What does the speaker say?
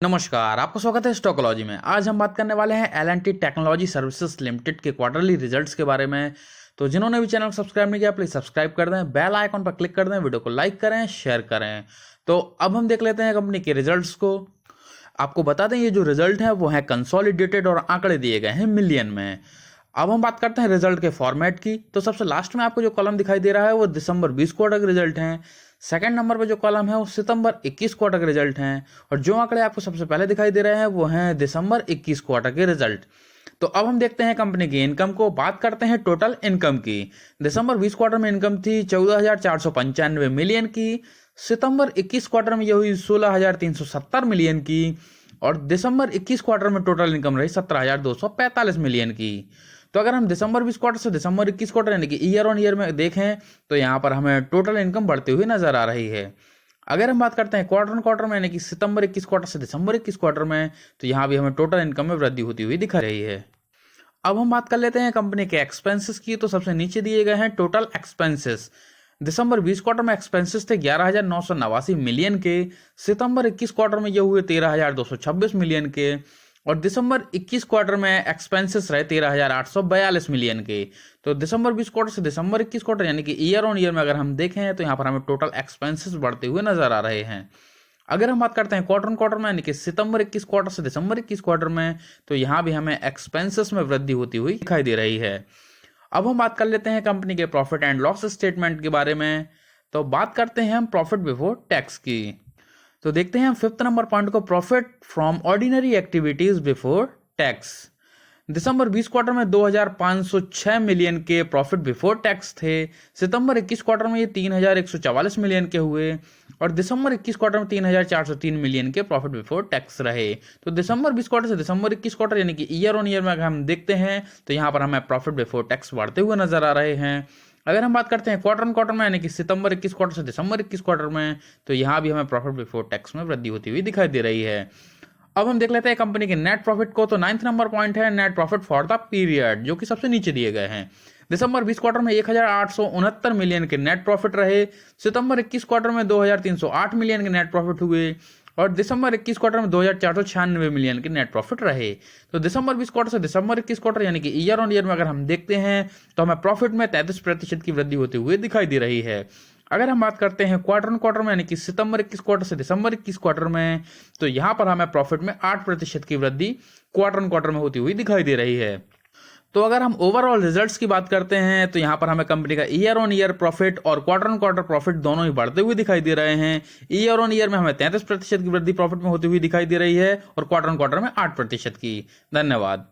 नमस्कार, आपका स्वागत है स्टॉकोलॉजी में। आज हम बात करने वाले हैं एल&टी टेक्नोलॉजी सर्विसेज लिमिटेड के क्वार्टरली रिजल्ट्स के बारे में। तो जिन्होंने भी चैनल को सब्सक्राइब नहीं किया प्लीज सब्सक्राइब कर दें, बेल आइकन पर क्लिक कर दें, वीडियो को लाइक करें, शेयर करें। तो अब हम देख लेते हैं कंपनी के रिजल्ट्स को। आपको बता दें ये जो रिजल्ट है वो है कंसोलिडेटेड और आंकड़े दिए गए हैं मिलियन में। अब हम बात करते हैं रिजल्ट के फॉर्मेट की। तो सबसे लास्ट में आपको जो कॉलम दिखाई दे रहा है वो दिसंबर 20 क्वार्टर के रिजल्ट हैं। सेकंड नंबर पे जो कॉलम है वो सितंबर 21 क्वार्टर के रिजल्ट हैं। और जो आंकड़े आपको सबसे पहले दिखाई दे रहे हैं वो हैं दिसंबर 21 क्वार्टर के रिजल्ट। तो अब हम देखते हैं कंपनी की इनकम को। बात करते हैं टोटल इनकम की। दिसंबर 20 क्वार्टर में इनकम थी 14,495 मिलियन की। सितंबर 21 क्वार्टर में ये हुई 16,370 मिलियन की। और दिसंबर 21 क्वार्टर में टोटल इनकम रही 17,245 मिलियन की। तो अगर हम दिसंबर 20 क्वार्टर से दिसंबर 21 क्वार्टर यानी कि ईयर ऑन ईयर में देखें तो यहाँ पर हमें टोटल इनकम बढ़ती हुई नजर आ रही है। अगर हम बात करते हैं क्वार्टर ऑन क्वार्टर में यानी कि सितंबर 21 क्वार्टर से दिसंबर 21 क्वार्टर में, तो यहाँ भी हमें टोटल इनकम में वृद्धि होती हुई दिखा रही है। अब हम बात कर लेते हैं कंपनी के एक्सपेंसेस की। तो सबसे नीचे दिए गए हैं टोटल एक्सपेंसेस। दिसंबर 20 क्वार्टर में एक्सपेंसेस थे 11,989 मिलियन के। सितंबर 21 क्वार्टर में ये हुए 13,226 मिलियन के। और दिसंबर 21 क्वार्टर में एक्सपेंसेस रहे 13,842 मिलियन के। तो दिसंबर 20 क्वार्टर से दिसंबर 21 क्वार्टर यानी कि ईयर ऑन ईयर में अगर हम देखें तो यहाँ पर हमें टोटल एक्सपेंसेस बढ़ते हुए नजर आ रहे हैं। अगर हम बात करते हैं क्वार्टर ऑन क्वार्टर में यानी कि सितंबर 21 क्वार्टर से दिसंबर 21 क्वार्टर में, तो यहाँ भी हमें एक्सपेंसेस में वृद्धि होती हुई दिखाई दे रही है। अब हम बात कर लेते हैं कंपनी के प्रॉफिट एंड लॉस स्टेटमेंट के बारे में। तो बात करते हैं हम प्रॉफिट बिफोर टैक्स की। तो देखते हैं हम फिफ्थ नंबर पॉइंट को, profit from ordinary activities before tax. December 20 quarter में 2,506 मिलियन के प्रॉफिट बिफोर टैक्स थे। सितंबर 21 क्वार्टर में ये 3,144 मिलियन के हुए। और दिसंबर 21 क्वार्टर में 3,403 मिलियन के प्रॉफिट बिफोर टैक्स रहे। तो दिसंबर 20 क्वार्टर से दिसंबर 21 क्वार्टर यानी कि ईयर ऑन ईयर में अगर हम देखते हैं तो यहाँ पर हमें प्रॉफिट बिफोर टैक्स बढ़ते हुए नजर आ रहे हैं। अगर हम बात करते हैं क्वार्टर ऑन क्वार्टर में यानी कि सितंबर 21 क्वार्टर से दिसंबर 21 क्वार्टर में, तो यहाँ भी हमें प्रॉफिट बिफोर टैक्स में वृद्धि होती हुई दिखाई दे रही है। अब हम देख लेते हैं कंपनी के नेट प्रॉफिट को। तो 9th नंबर पॉइंट है net profit for the period, जो कि सबसे नीचे दिए गए हैं। दिसंबर 20 क्वार्टर में 1,869 मिलियन के नेट प्रॉफिट रहे। सितंबर 21 क्वार्टर में 2,308 मिलियन के नेट प्रॉफिट हुए। और दिसंबर 21 क्वार्टर में 2,496 मिलियन के नेट प्रॉफिट रहे। तो दिसंबर 20 क्वार्टर से दिसंबर 21 क्वार्टर यानी कि ईयर ऑन ईयर में अगर हम देखते हैं तो हमें प्रॉफिट में 33% की वृद्धि होते हुए दिखाई दे रही है। अगर हम बात करते हैं क्वार्टर ऑन क्वार्टर में यानी कि सितंबर 21 क्वार्टर से दिसंबर 21 क्वार्टर में, तो यहाँ पर हमें प्रॉफिट में 8% की वृद्धि क्वार्टर ऑन क्वार्टर में होती हुई दिखाई दे रही है। तो अगर हम ओवरऑल रिजल्ट्स की बात करते हैं तो यहाँ पर हमें कंपनी का ईयर ऑन ईयर प्रॉफिट और क्वार्टर ऑन क्वार्टर प्रॉफिट दोनों ही बढ़ते हुए दिखाई दे रहे हैं। ईयर ऑन ईयर में हमें 33% की वृद्धि प्रॉफिट में होती हुई दिखाई दे रही है और क्वार्टर ऑन क्वार्टर में 8% की। धन्यवाद।